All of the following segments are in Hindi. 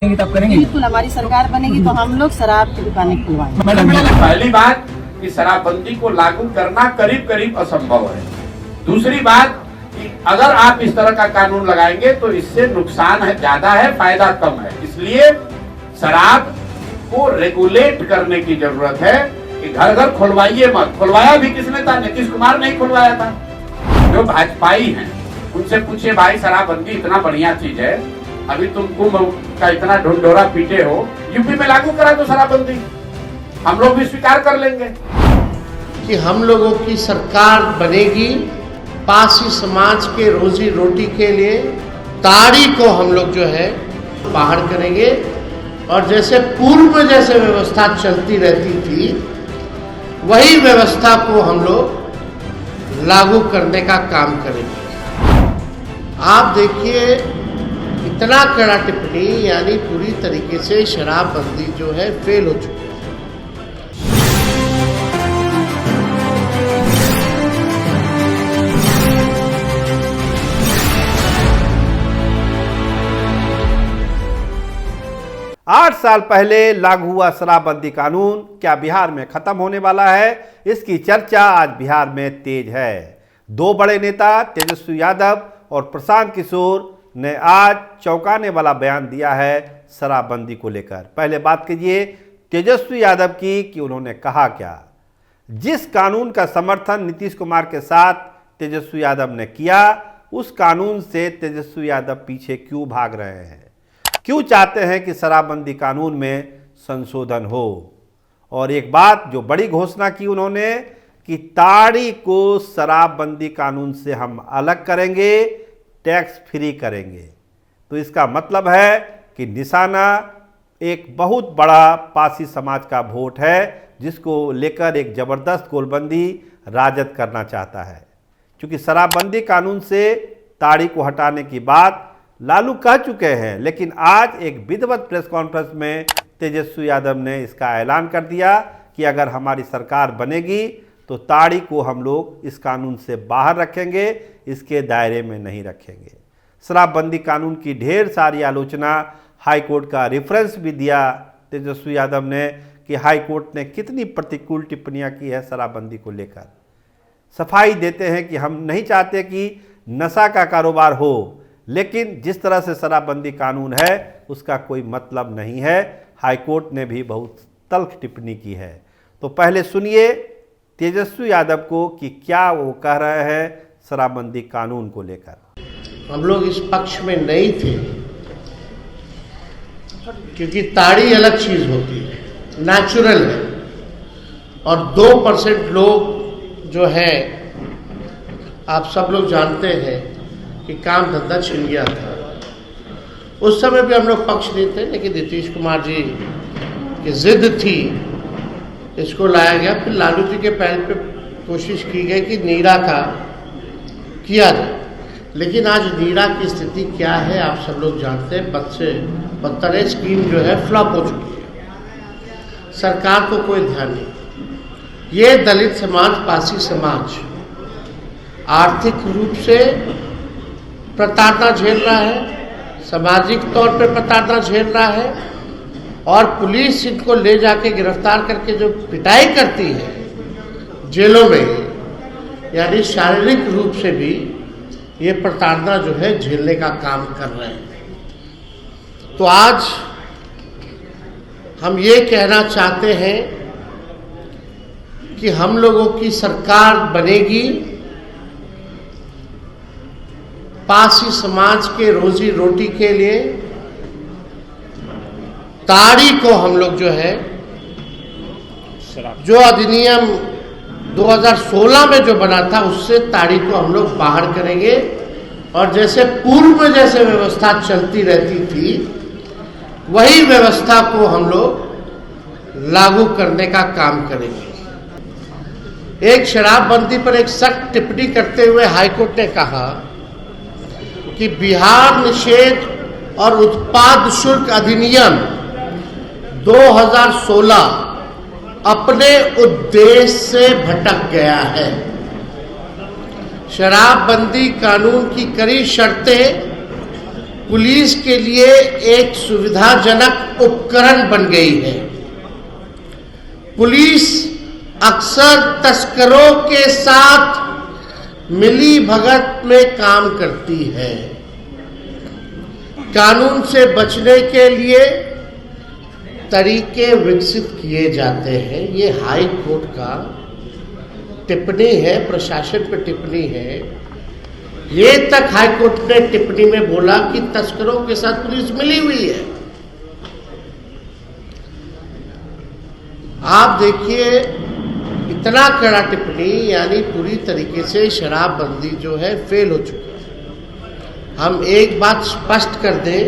तब करेंगे। बिल्कुल, हमारी सरकार बनेगी तो हम लोग शराब की दुकानें खुलवाएंगे। पहली बात कि शराबबंदी को लागू करना करीब करीब असंभव है। दूसरी बात कि अगर आप इस तरह का कानून लगाएंगे तो इससे नुकसान है ज्यादा है, फायदा कम है। इसलिए शराब को रेगुलेट करने की जरूरत है कि घर घर खुलवाइए मत। खुलवाया भी किसने था? नीतीश कुमार ने खुलवाया था। जो भाजपाई हैं उनसे पूछिए, भाई शराबबंदी इतना बढ़िया चीज है, अभी तुम कुंभ का इतना ढुंढोरा पीटे हो, यूपी में लागू करा दो शराबबंदी, हम लोग भी स्वीकार कर लेंगे कि हम लोगों की सरकार बनेगी। पासी समाज के रोजी रोटी के लिए ताड़ी को हम लोग जो है बाहर करेंगे और जैसे पूर्व में जैसे व्यवस्था चलती रहती थी वही व्यवस्था को हम लोग लागू करने का काम करेंगे। आप देखिए, इतना कड़ा टिप्पणी, यानी पूरी तरीके से शराबबंदी जो है फेल हो चुकी है। आठ साल पहले लागू हुआ शराबबंदी कानून क्या बिहार में खत्म होने वाला है? इसकी चर्चा आज बिहार में तेज है। दो बड़े नेता तेजस्वी यादव और प्रशांत किशोर ने आज चौंकाने वाला बयान दिया है शराबबंदी को लेकर। पहले बात कीजिए तेजस्वी यादव की कि उन्होंने कहा क्या। जिस कानून का समर्थन नीतीश कुमार के साथ तेजस्वी यादव ने किया, उस कानून से तेजस्वी यादव पीछे क्यों भाग रहे हैं? क्यों चाहते हैं कि शराबबंदी कानून में संशोधन हो? और एक बात जो बड़ी घोषणा की उन्होंने कि ताड़ी को शराबबंदी कानून से हम अलग करेंगे, टैक्स फ्री करेंगे। तो इसका मतलब है कि निशाना एक बहुत बड़ा पासी समाज का वोट है, जिसको लेकर एक ज़बरदस्त गोलबंदी राजद करना चाहता है। क्योंकि शराबबंदी कानून से ताड़ी को हटाने की बात लालू कह चुके हैं, लेकिन आज एक विधिवत प्रेस कॉन्फ्रेंस में तेजस्वी यादव ने इसका ऐलान कर दिया कि अगर हमारी सरकार बनेगी तो ताड़ी को हम लोग इस कानून से बाहर रखेंगे, इसके दायरे में नहीं रखेंगे। शराबबंदी कानून की ढेर सारी आलोचना, हाई कोर्ट का रेफरेंस भी दिया तेजस्वी यादव ने कि हाई कोर्ट ने कितनी प्रतिकूल टिप्पणियां की है शराबबंदी को लेकर। सफाई देते हैं कि हम नहीं चाहते कि नशा का कारोबार हो, लेकिन जिस तरह से शराबबंदी कानून है उसका कोई मतलब नहीं है। हाई कोर्ट ने भी बहुत तल्ख टिप्पणी की है। तो पहले सुनिए तेजस्वी यादव को कि क्या वो कह रहे हैं शराबबंदी कानून को लेकर। हम लोग इस पक्ष में नहीं थे क्योंकि ताड़ी अलग चीज होती है, नेचुरल है, और 2% लोग जो है, आप सब लोग जानते हैं कि काम धंधा छिन गया था। उस समय भी हम लोग पक्ष नहीं थे, लेकिन नीतीश कुमार जी की जिद थी, इसको लाया गया। फिर लालू जी के पहल पे कोशिश की गई कि नीरा का किया जाए, लेकिन आज नीरा की स्थिति क्या है आप सब लोग जानते हैं। बदतर स्कीम जो है फ्लॉप हो चुकी है, सरकार को कोई ध्यान नहीं। ये दलित समाज, पासी समाज आर्थिक रूप से प्रताड़ना झेल रहा है, सामाजिक तौर पे प्रताड़ना झेल रहा है, और पुलिस इनको ले जाके गिरफ्तार करके जो पिटाई करती है जेलों में, यानी शारीरिक रूप से भी ये प्रताड़ना जो है झेलने का काम कर रहे हैं। तो आज हम ये कहना चाहते हैं कि हम लोगों की सरकार बनेगी। पासी समाज के रोजी रोटी के लिए ताड़ी को हम लोग जो है, जो अधिनियम 2016 में जो बना था, उससे ताड़ी को हम लोग बाहर करेंगे और जैसे पूर्व में जैसे व्यवस्था चलती रहती थी वही व्यवस्था को हम लोग लागू करने का काम करेंगे। एक शराबबंदी पर एक सख्त टिप्पणी करते हुए हाईकोर्ट ने कहा कि बिहार निषेध और उत्पाद शुल्क अधिनियम 2016 अपने उद्देश्य से भटक गया है। शराबबंदी कानून की कई शर्तें पुलिस के लिए एक सुविधाजनक उपकरण बन गई है। पुलिस अक्सर तस्करों के साथ मिली भगत में काम करती है। कानून से बचने के लिए तरीके विकसित किए जाते हैं। ये हाई कोर्ट का टिप्पणी है, प्रशासन पर टिप्पणी है। ये तक हाई कोर्ट ने टिप्पणी में बोला कि तस्करों के साथ पुलिस मिली हुई है। आप देखिए, इतना कड़ा टिप्पणी, यानी पूरी तरीके से शराबबंदी जो है फेल हो चुकी है। हम एक बात स्पष्ट कर दें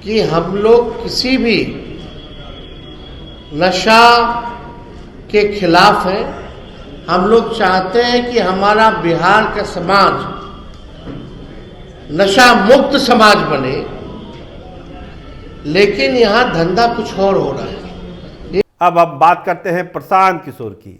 कि हम लोग किसी भी नशा के खिलाफ हैं। हम लोग चाहते हैं कि हमारा बिहार का समाज नशा मुक्त समाज बने, लेकिन यहां धंधा कुछ और हो रहा है। अब बात करते हैं प्रशांत किशोर की।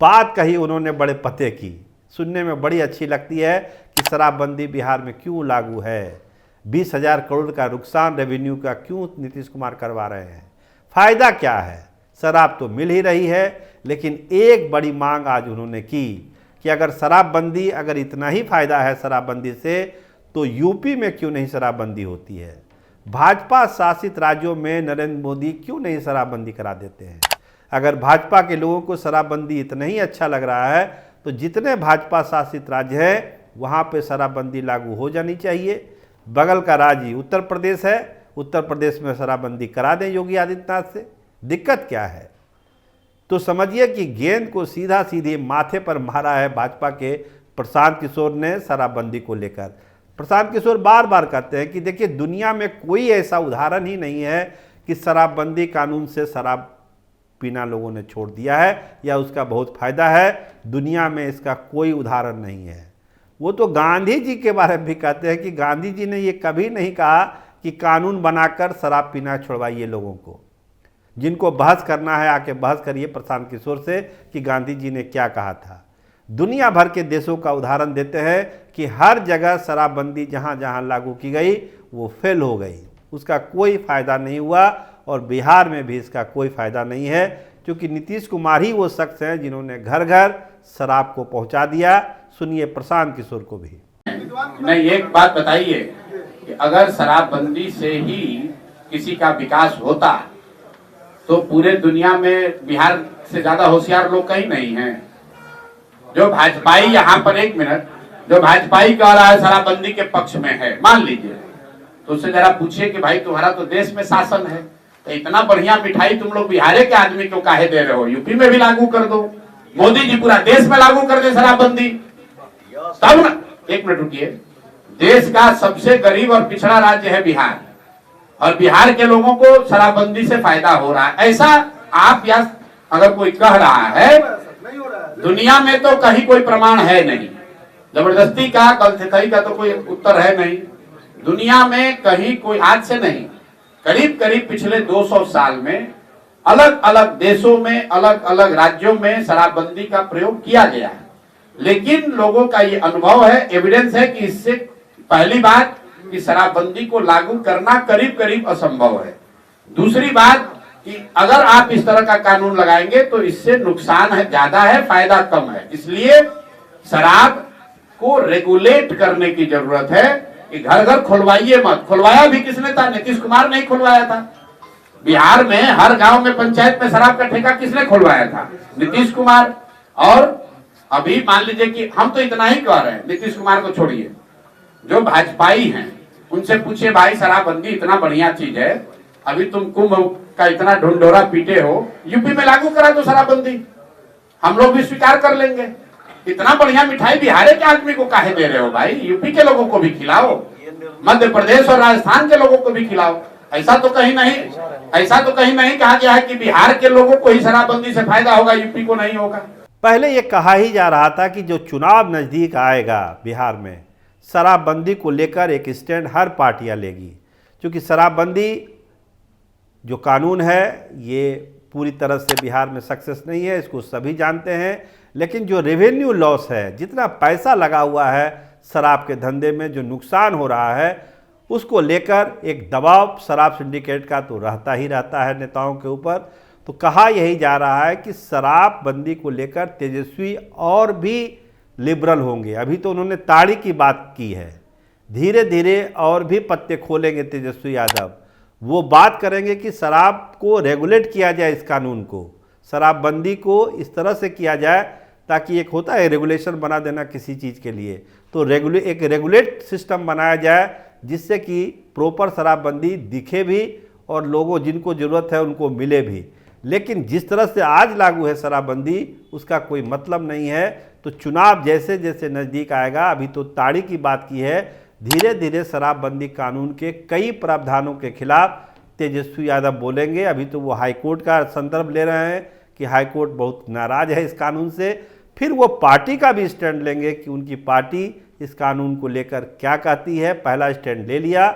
बात कही उन्होंने बड़े पते की, सुनने में बड़ी अच्छी लगती है कि शराबबंदी बिहार में क्यों लागू है, 20,000 करोड़ का नुकसान रेवेन्यू का क्यों नीतीश कुमार करवा रहे हैं, फायदा क्या है। शराब तो मिल ही रही है, लेकिन एक बड़ी मांग आज उन्होंने की कि अगर शराबबंदी, अगर इतना ही फायदा है शराबबंदी से, तो यूपी में क्यों नहीं शराबबंदी होती है। भाजपा शासित राज्यों में नरेंद्र मोदी क्यों नहीं शराबबंदी करा देते हैं। अगर भाजपा के लोगों को शराबबंदी इतना ही अच्छा लग रहा है, तो जितने भाजपा शासित राज्य हैं वहाँ पे शराबबंदी लागू हो जानी चाहिए। बगल का राज्य उत्तर प्रदेश है, उत्तर प्रदेश में शराबबंदी करा दें योगी आदित्यनाथ से, दिक्कत क्या है। तो समझिए कि गेंद को सीधा सीधे माथे पर मारा है भाजपा के प्रशांत किशोर ने शराबबंदी को लेकर। प्रशांत किशोर बार बार कहते हैं कि देखिए, दुनिया में कोई ऐसा उदाहरण ही नहीं है कि शराबबंदी कानून से शराब पीना लोगों ने छोड़ दिया है या उसका बहुत फायदा है। दुनिया में इसका कोई उदाहरण नहीं है। वो तो गांधी जी के बारे में भी कहते हैं कि गांधी जी ने ये कभी नहीं कहा कि कानून बनाकर शराब पीना छुड़वाइए लोगों को। जिनको बहस करना है आके बहस करिए प्रशांत किशोर से कि गांधी जी ने क्या कहा था। दुनिया भर के देशों का उदाहरण देते हैं कि हर जगह शराबबंदी जहां जहां लागू की गई वो फेल हो गई, उसका कोई फायदा नहीं हुआ। और बिहार में भी इसका कोई फायदा नहीं है, क्योंकि नीतीश कुमार ही वो शख्स हैं जिन्होंने घर घर शराब को पहुंचा दिया। सुनिए प्रशांत किशोर को भी। नहीं, एक बात बताइए कि अगर शराबबंदी से ही किसी का विकास होता तो पूरे दुनिया में बिहार से ज्यादा होशियार लोग कहीं नहीं हैं। जो भाजपाई यहाँ पर, एक मिनट, जो भाजपाई कह रहा है शराबबंदी के पक्ष में है, मान लीजिए, तो उससे जरा पूछिए कि भाई तुम्हारा तो देश में शासन है, तो इतना बढ़िया मिठाई तुम लोग बिहार के आदमी को काहे दे रहे हो, यूपी में भी लागू कर दो। मोदी जी पूरा देश में लागू कर दे शराबबंदी, तब ना। एक मिनट रुकिए, देश का सबसे गरीब और पिछड़ा राज्य है बिहार, और बिहार के लोगों को शराबबंदी से फायदा हो रहा है, ऐसा आप या अगर कोई कह रहा है, दुनिया में तो कहीं कोई प्रमाण है नहीं। जबरदस्ती का, गलती का तो कोई उत्तर है नहीं। दुनिया में कहीं कोई, आज से नहीं, करीब करीब पिछले 200 साल में अलग अलग देशों में, अलग अलग राज्यों में शराबबंदी का प्रयोग किया गया है। लेकिन लोगों का ये अनुभव है, एविडेंस है कि इससे, पहली बात कि शराबबंदी को लागू करना करीब करीब असंभव है। दूसरी बात कि अगर आप इस तरह का कानून लगाएंगे तो इससे नुकसान है ज्यादा है, फायदा कम है। इसलिए शराब को रेगुलेट करने की जरूरत है कि घर घर खुलवाइए मत। खुलवाया भी किसने था? नीतीश कुमार ने ही खुलवाया था। बिहार में हर गांव में, पंचायत में शराब का ठेका किसने खुलवाया था? नीतीश कुमार। और अभी मान लीजिए कि हम तो इतना ही कह रहे हैं, नीतीश कुमार को छोड़िए, जो भाजपाई हैं उनसे पूछिए, भाई शराबबंदी इतना बढ़िया चीज है, अभी तुम कुंभ का इतना ढुंढोरा पीटे हो, यूपी में लागू करा दो शराबबंदी, हम लोग भी स्वीकार कर लेंगे। इतना बढ़िया मिठाई बिहार के आदमी को काहे दे रहे हो भाई? यूपी के लोगों को भी खिलाओ, मध्य प्रदेश और राजस्थान के लोगों को भी खिलाओ। ऐसा तो कहीं नहीं कहा गया है कि बिहार के लोगों को ही शराबबंदी से फायदा होगा, यूपी को नहीं होगा। पहले ये कहा ही जा रहा था कि जो चुनाव नज़दीक आएगा बिहार में, शराबबंदी को लेकर एक स्टैंड हर पार्टियां लेगी, क्योंकि शराबबंदी जो कानून है ये पूरी तरह से बिहार में सक्सेस नहीं है, इसको सभी जानते हैं। लेकिन जो रेवेन्यू लॉस है, जितना पैसा लगा हुआ है शराब के धंधे में जो नुकसान हो रहा है उसको लेकर एक दबाव शराब सिंडिकेट का तो रहता ही रहता है नेताओं के ऊपर। तो कहा यही जा रहा है कि शराबबंदी को लेकर तेजस्वी और भी लिबरल होंगे। अभी तो उन्होंने ताड़ी की बात की है, धीरे धीरे और भी पत्ते खोलेंगे तेजस्वी यादव। वो बात करेंगे कि शराब को रेगुलेट किया जाए, इस कानून को, शराबबंदी को इस तरह से किया जाए ताकि एक होता है रेगुलेशन बना देना किसी चीज़ के लिए, तो एक रेगुलेट सिस्टम बनाया जाए जिससे कि प्रॉपर शराबबंदी दिखे भी और लोगों जिनको ज़रूरत है उनको मिले भी। लेकिन जिस तरह से आज लागू है शराबबंदी उसका कोई मतलब नहीं है। तो चुनाव जैसे जैसे नज़दीक आएगा, अभी तो ताड़ी की बात की है, धीरे धीरे शराबबंदी कानून के कई प्रावधानों के खिलाफ तेजस्वी यादव बोलेंगे। अभी तो वो हाईकोर्ट का संदर्भ ले रहे हैं कि हाईकोर्ट बहुत नाराज़ है इस कानून से। फिर वो पार्टी का भी स्टैंड लेंगे कि उनकी पार्टी इस कानून को लेकर क्या कहती है। पहला स्टैंड ले लिया,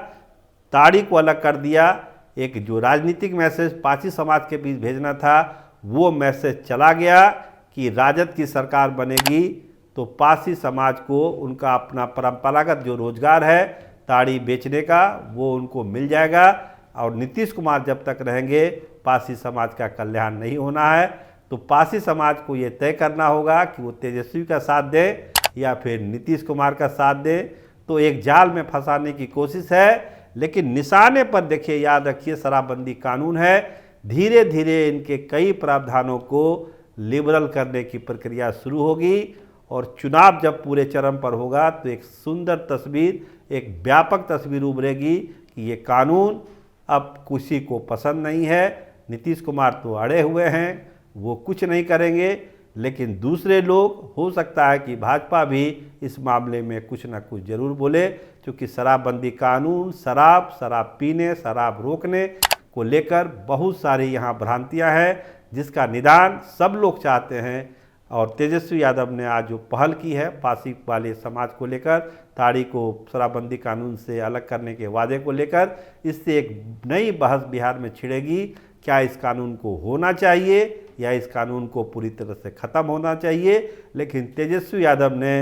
ताड़ी को अलग कर दिया, एक जो राजनीतिक मैसेज पासी समाज के बीच भेजना था वो मैसेज चला गया कि राजद की सरकार बनेगी तो पासी समाज को उनका अपना परंपरागत जो रोजगार है ताड़ी बेचने का वो उनको मिल जाएगा, और नीतीश कुमार जब तक रहेंगे पासी समाज का कल्याण नहीं होना है। तो पासी समाज को ये तय करना होगा कि वो तेजस्वी का साथ दे या फिर नीतीश कुमार का साथ दे। तो एक जाल में फंसाने की कोशिश है, लेकिन निशाने पर देखिए, याद रखिए शराबबंदी कानून है, धीरे धीरे इनके कई प्रावधानों को लिबरल करने की प्रक्रिया शुरू होगी। और चुनाव जब पूरे चरम पर होगा तो एक सुंदर तस्वीर, एक व्यापक तस्वीर उभरेगी कि ये कानून अब किसी को पसंद नहीं है। नीतीश कुमार तो अड़े हुए हैं, वो कुछ नहीं करेंगे, लेकिन दूसरे लोग, हो सकता है कि भाजपा भी इस मामले में कुछ ना कुछ जरूर बोले, क्योंकि शराबबंदी कानून शराब पीने, शराब रोकने को लेकर बहुत सारी यहाँ भ्रांतियाँ हैं जिसका निदान सब लोग चाहते हैं। और तेजस्वी यादव ने आज जो पहल की है पासी वाले समाज को लेकर, ताड़ी को शराबबंदी कानून से अलग करने के वादे को लेकर, इससे एक नई बहस बिहार में छिड़ेगी। क्या इस कानून को होना चाहिए या इस कानून को पूरी तरह से ख़त्म होना चाहिए। लेकिन तेजस्वी यादव ने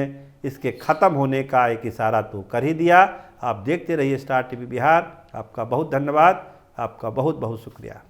इसके ख़त्म होने का एक इशारा तो कर ही दिया। आप देखते रहिए स्टार टीवी बिहार। आपका बहुत धन्यवाद, आपका बहुत बहुत शुक्रिया।